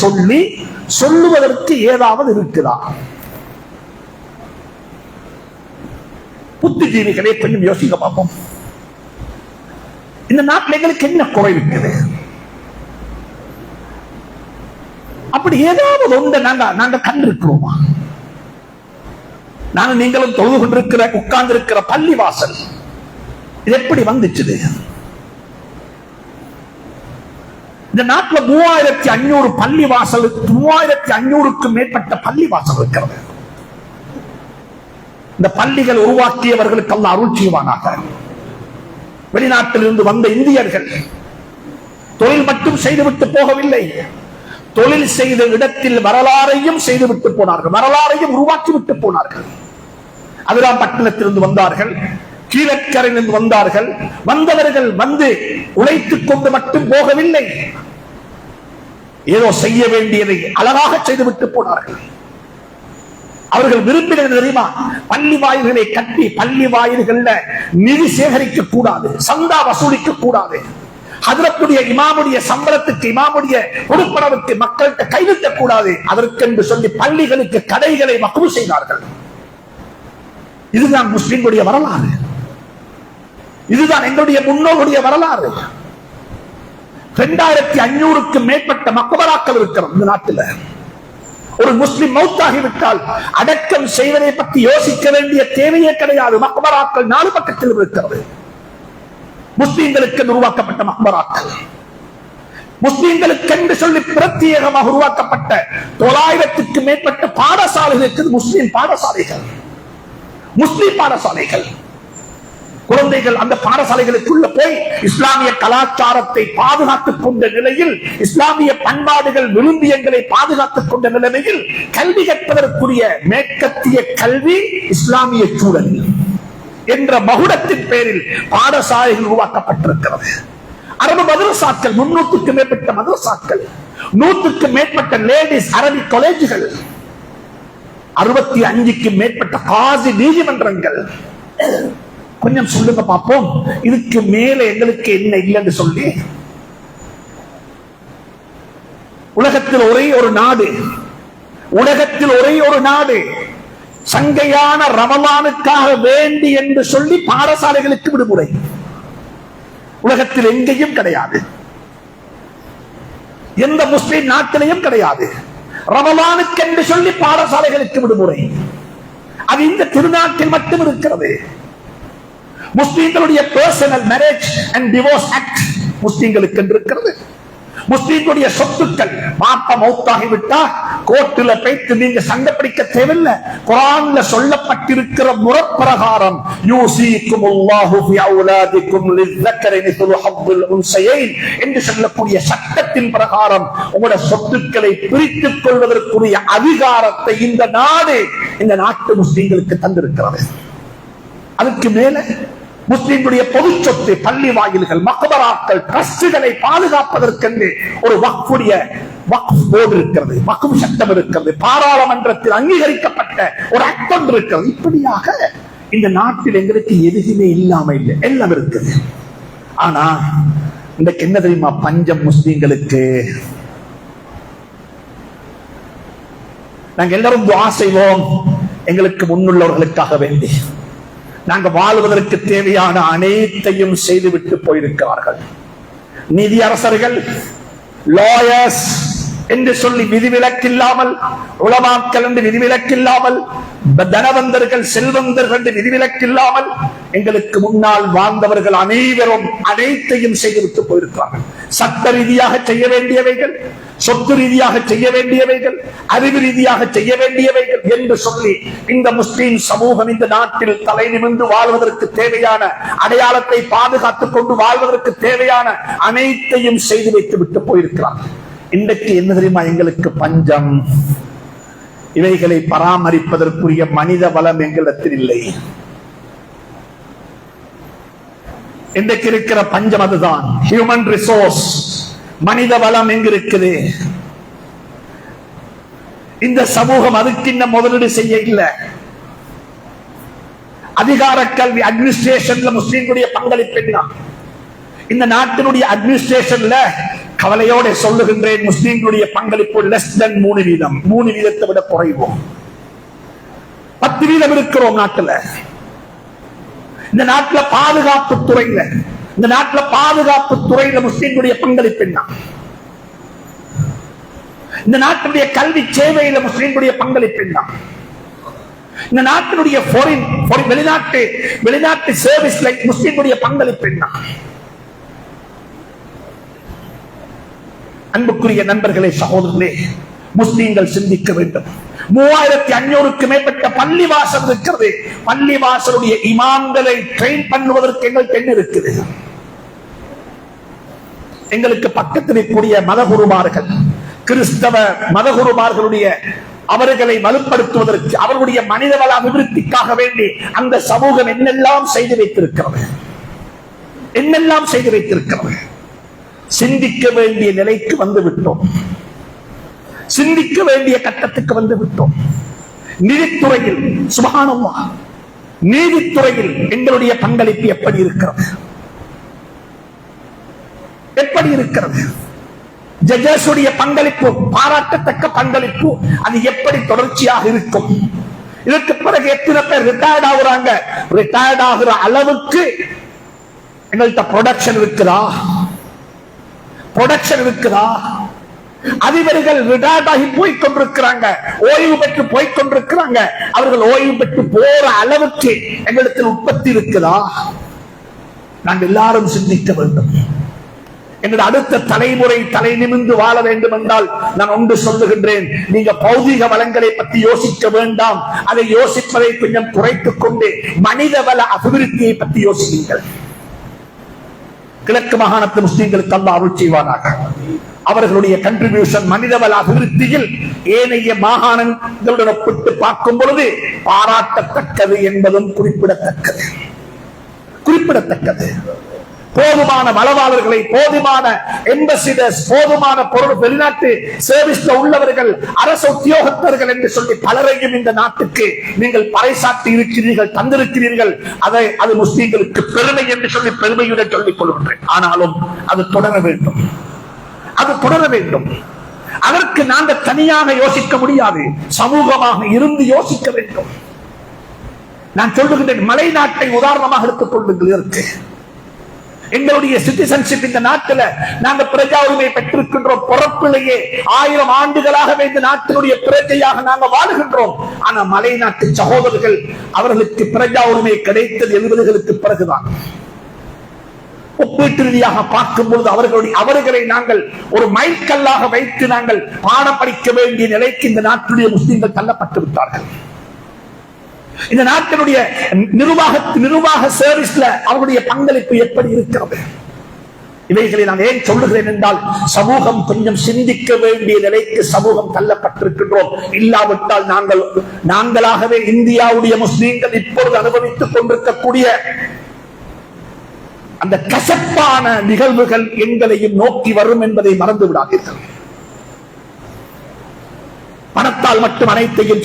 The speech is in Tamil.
சொல்லி சொல்லுவதற்கு ஏதாவது இருக்குதா? புத்திஜீவிகளே கொஞ்சம் யோசிக்க பார்ப்போம். இந்த நாட்டில் எங்களுக்கு என்ன குறை இருக்குது? அப்படி ஏதாவது ஒன்று நாங்க கண்டிருக்கிறோமா? நாங்க நீங்களும் தொழுது கொண்டிருக்கிற உட்கார்ந்து இருக்கிற பள்ளி வாசல் இது எப்படி வந்துச்சு? இந்த நாட்டில் 3500 பள்ளி வாசல், 3500க்கும் மேற்பட்ட பள்ளி வாசல் இருக்கிறது. இந்த பள்ளிகள் உருவாக்கியவர்களுக்கு அல்லாஹ் அருள் செய்வானாக. வெளிநாட்டிலிருந்து வந்த இந்தியர்கள் தொழில் மட்டும் செய்துவிட்டு போகவில்லை, தொழில் செய்த இடத்தில் வரலாறையும் செய்துவிட்டு போனார்கள், வரலாறையும் உருவாக்கிவிட்டு போனார்கள். அதிராம்பட்டினத்திலிருந்து வந்தார்கள், கீழக்கரையிலிருந்து வந்தார்கள். வந்தவர்கள் வந்து உழைத்துக் கொண்டு மட்டும் போகவில்லை, ஏதோ செய்ய வேண்டியதை அழகாக செய்துவிட்டு போனார்கள். அவர்கள் விரும்பினது தெரியுமா? பள்ளி வாயில்களை கட்டி பள்ளி வாயில்கள்ல நிதி சேகரிக்க கூடாது, சந்தா வசூலிக்க கூடாது, ஹஜ்ரத்துடைய இமாமுடைய சம்பளத்துக்கு இமாமுடைய பொறுப்பளவுக்கு மக்கள்கிட்ட கைவிட்ட கூடாது, அதற்கென்று சொல்லி பள்ளிகளுக்கு கடைகளை வக்ஃப் செய்தார்கள். இதுதான் முஸ்லிம்களுடைய வரலாறு, இதுதான் எங்களுடைய முன்னோருடைய வரலாறு. 2500க்கும் மேற்பட்ட மக்பராக்கள் இருக்கிறது இந்த நாட்டில். ஒரு முஸ்லிம் மௌத்தாகிவிட்டால் அடக்கம் செய்வதை பற்றி யோசிக்க வேண்டிய தேவையே கிடையாது. மக்பராக்கள் 4 பக்கத்தில் இருக்கிறது. முஸ்லிம்களுக்கு உருவாக்கப்பட்ட மக்பராக்கள், முஸ்லிம்களுக்கு என்று சொல்லி பிரத்யேகமாக உருவாக்கப்பட்ட 900க்கும் மேற்பட்ட பாடசாலைகளுக்கு முஸ்லிம் பாடசாலைகள், முஸ்லிம் பாடசாலைகள். குழந்தைகள் அந்த பாடசாலைகளுக்குள்ள போய் இஸ்லாமிய கலாச்சாரத்தை பாதுகாத்துக் கொண்ட நிலையில், இஸ்லாமிய பண்பாடுகள் விரும்பியங்களை பாதுகாத்துக் கொண்ட நிலையில் கல்வி கற்பதற்குரிய மேற்கத்திய கல்வி இஸ்லாமிய சூழல் என்ற மகுடத்தின் பேரில் பாடசாலைகள் உருவாக்கப்பட்டிருக்கிறது. அரபு மதரசாக்கள், 300க்கும் மேற்பட்ட மதரசாக்கள், 100க்கும் மேற்பட்ட லேடிஸ் அரபிக் காலேஜுகள், 65க்கும் மேற்பட்ட காசி நீதிமன்றங்கள். கொஞ்சம் சொல்லுங்க பார்ப்போம், இதுக்கு மேல எங்களுக்கு என்ன இல்லைன்னு சொல்லி. உலகத்தில் ஒரே ஒரு நாடு, உலகத்தில் ஒரே ஒரு நாடு சங்கையான ரமலானுக்காக வேண்டி என்று சொல்லி பாடசாலைகளுக்கு விடுமுறை. உலகத்தில் எங்கேயும் கிடையாது, எந்த முஸ்லிம் நாட்டிலையும் கிடையாது. ரமலானுக்கு என்று சொல்லி பாடசாலைகளுக்கு விடுமுறை. அது இந்த திருநாட்டில் மட்டும் இருக்கிறது. முஸ்லிம்களுடைய personal marriage and divorce act முஸ்லிம்களுக்கு இருக்கிறது. முஸ்லிம்களுடைய சொத்துக்கள் மாப்ப மௌத்தாகிவிட்டா கோர்ட்டில் போய்த்து நீங்க சண்டை பிடிக்க தேவையில்லை. குர்ஆன்ல சொல்லப்பட்டிருக்கிற முறப்பிரகாரம் யூஸீகுமுல்லாஹு ஃபி அவுலாதிக்கும் லிஸ்ஸக்கரி மிஸ்லு ஹவ்வில் உன்ஸயைன் என்று சொல்லக்கூடிய சட்டத்தின் பிரகாரம் உங்களுடைய சொத்துக்களை பிரித்துக் கொள்வதற்குரிய அதிகாரத்தை இந்த நாட்டு முஸ்லிம்களுக்கு தந்திருக்கிறது. அதுக்கு மேல முஸ்லிம்களுடைய பொது சொத்து, பள்ளி வாயில்கள், மக்பராக்கள், ட்ரஸ்டுகளை பாதுகாப்பதற்கென்று ஒரு வக்ஃப் போர்டு இருக்கிறது, வக்ஃப் சட்டம் இருக்கிறது, பாராளுமன்றத்தில் அங்கீகரிக்கப்பட்ட ஒரு ஆக்ட் ஒன்று இருக்கிறது. இப்படியாக இந்த நாட்டில் எங்களுக்கு எதுவுமே இல்லாம இல்லை, எல்லாம் இருக்குது. ஆனா இன்றைக்கு என்ன தெரியுமா பஞ்சம் முஸ்லிம்களுக்கு? நாங்க எல்லாரும் துஆ செய்வோம் எங்களுக்கு முன்னுள்ளவர்களுக்காக வேண்டி. நாங்க வாழ்வதற்கு தேவையான அனைத்தையும் செய்துவிட்டு போயிருக்கிறார்கள். நீதி அரசர்கள், லாயர்ஸ் என்று சொல்லி விதிவிலக்கில்லாமல், உலமாக்கள் என்று விதிவிலக்கில்லாமல், தனவந்தர்கள் செல்வந்தர்கள் என்று விதிவிலக்கில்லாமல் எங்களுக்கு முன்னால் வாழ்ந்தவர்கள் அனைவரும் அனைத்தையும் செய்துவிட்டு போயிருக்கிறார்கள். சட்ட ரீதியாக செய்ய வேண்டியவைகள், சொத்து ரீதியாக செய்ய வேண்டியவைகள், அறிவு ரீதியாக செய்ய வேண்டியவைகள் என்று சொல்லி இந்த முஸ்லிம் சமூகம் இந்த நாட்டில் தலை நிமிர்ந்து வாழ்வதற்கு தேவையான அடையாளத்தை பாதுகாத்துக் கொண்டு வாழ்வதற்கு தேவையான அனைத்தையும் செய்து வைத்து விட்டு போயிருக்கிறார்கள். இன்றைக்கு என்ன தெரியுமா எங்களுக்கு பஞ்சம்? இவைகளை பராமரிப்பதற்குரிய மனித வளம் எங்களிடத்தில் இல்லை. இன்றைக்கு இருக்கிற பஞ்சம் அதுதான், ஹியூமன் ரிசோர்ஸ், மனித வளம் எங்க இருக்குது? இந்த சமூகம் அதுக்கு இன்னும் முதலீடு செய்ய இல்லை. அதிகார கல்வி அட்மினிஸ்ட்ரேஷன்ல முஸ்லிம்களுடைய பங்களிப்பு என்ன? இந்த நாட்டினுடைய அட்மினிஸ்ட்ரேஷன்ல கவலையோட சொல்லுகின்றேன், முஸ்லிம்களுடைய பங்களிப்பு லெஸ் தென் 3%, 3% விட குறைவோம். 10% இருக்கிறோம் நாட்டில். இந்த நாட்டில் பாதுகாப்பு துறையில முஸ்லிம்களுடைய பங்களிப்பு என்ன? இந்த நாட்டினுடைய கல்வி சேவையில முஸ்லிம்களுடைய பங்களிப்பு என்ன? இந்த நாட்டினுடைய வெளிநாட்டு சர்வீஸ்ல முஸ்லிம்களுடைய பங்களிப்பு என்ன? அன்புக்குரிய நண்பர்களே, சகோதரர்களே, முஸ்லிம்கள் சிந்திக்க வேண்டும். 3500க்கு மேற்பட்ட பள்ளிவாசல் இருக்கிறது. பள்ளிவாசலுடைய இமாம்களை ட்ரெயின் பண்ணுவதற்கு எங்களுக்கு என்ன இருக்குது? எங்களுக்கு பக்கத்தில் கூடிய மதகுருமார்கள், கிறிஸ்தவ மதகுருமார்களுடைய அவர்களை வலுப்படுத்துவதற்கு, அவர்களுடைய மனிதவள அபிவிருத்திக்காக வேண்டி அந்த சமூகம் என்னெல்லாம் செய்து வைத்திருக்கிறது. சிந்திக்க வேண்டிய நிலைக்கு வந்துவிட்டோம். சிந்திக்க வேண்டிய கட்டத்துக்கு வந்துவிட்டோம். நீதித்துறையில் சுப்ஹானல்லாஹ், நீதித்துறையில் எங்களுடைய பங்களிப்பு எப்படி இருக்கிறது? ஜட்ஜஸுடைய பங்களிப்பு பாராட்டத்தக்க பங்களிப்பு. அது எப்படி தொடர்ச்சியாக இருக்கும்? இதற்கு பிறகு எத்தனை பேர் ரிட்டையர்ட் ஆகுறாங்க? ரிட்டையர்ட் ஆகிற அளவுக்கு எங்கள்கிட்ட ப்ரொடக்ஷன் இருக்குதா? அதிபர்கள் ரிட்டையர்ட் ஆகி போய்கொண்டிருக்கிறாங்க, ஓய்வு பெற்று போய்கொண்டிருக்கிறாங்க. அவர்கள் ஓய்வு பெற்று போற அளவுக்கு எங்களுக்கு உற்பத்தி இருக்குதா? நாங்கள் எல்லாரும் சிந்திக்க வேண்டும். எங்களுடைய அடுத்த தலைமுறை தலை நிமிர்ந்து வாழ வேண்டும் என்றால் நான் ஒன்று சொல்லுகின்றேன், நீங்க பௌதிக வளங்களை பற்றி யோசிக்க வேண்டாம். அதை யோசிப்பதை கொஞ்சம் குறைத்துக் கொண்டு மனிதவள அபிவிருத்தியை பற்றி யோசியுங்கள். கிழக்கு மாகாணத்து முஸ்லிம்களுக்கு அல்லாஹ் அருள் செய்வானாக. அவர்களுடைய கண்ட்ரிபியூஷன் மனிதவள அபிவிருத்தியில் ஏனைய மாகாணங்களுடன் ஒப்பிட்டு பார்க்கும் பொழுது பாராட்டத்தக்கது என்பதும் குறிப்பிடத்தக்கது. போதுமான வளவாளர்களை, போதுமான எம்பசிடர்ஸ், போதுமான பொருள் வெளிநாட்டு சர்வீஸ்ல உள்ளவர்கள், அரசு உத்தியோகத்தர்கள் என்று சொல்லி பலரையும் இந்த நாட்டுக்கு நீங்கள் பறைசாற்றி இருக்கிறீர்கள், தந்திருக்கிறீர்கள். அது முஸ்லிம்களுக்கு பெருமை என்று சொல்லி பெருமையுடன் சொல்லிக் கொள்கின்றேன். ஆனாலும் அது தொடர வேண்டும். அதற்கு நாங்கள் தனியாக யோசிக்க முடியாது, சமூகமாக இருந்து யோசிக்க வேண்டும். நான் சொல்லுகின்றேன், மலை நாட்டை உதாரணமாக எடுத்துக் கொள்ளுங்கள். எங்களுடைய சிட்டிசன்ஷிப் இந்த நாட்டில் நாங்கள் பிரஜா உரிமை பெற்றிருக்கின்றோம். பிறப்பிலேயே 1000 ஆண்டுகளாகவே இந்த நாட்டினுடைய பிரஜையாக நாங்கள் வாழுகின்றோம். ஆனா மலை நாட்டு சகோதரர்கள், அவர்களுக்கு பிரஜா உரிமை கிடைத்தது 70களுக்கு பிறகுதான். ஒப்பீட்டு ரீதியாக பார்க்கும் பொழுது அவர்களை நாங்கள் ஒரு மைல்கல்லாக வைத்து நாங்கள் பாடம் படிக்க வேண்டிய நிலைக்கு இந்த நாட்டுடைய முஸ்லிம்கள் தள்ளப்பட்டு விட்டார்கள். இந்த நாட்டினுடைய நிர்வாக சர்வீஸ்ல அவருடைய பங்களிப்பு எப்படி இருக்கிறது? இவைகளை நான் ஏன் சொல்லுகிறேன் என்றால், சமூகம் கொஞ்சம் சிந்திக்க வேண்டிய நிலைக்கு சமூகம் தள்ளப்பட்டிருக்கின்றோம். இல்லாவிட்டால் நாங்களாகவே இந்தியாவுடைய முஸ்லிம்கள் இப்பொழுது அனுபவித்துக் கொண்டிருக்கக்கூடிய அந்த கசப்பான நிகழ்வுகள் எங்களையும் நோக்கி வரும் என்பதை மறந்து விடாதீர்கள். பணத்தால் மட்டும் அனைத்தையும்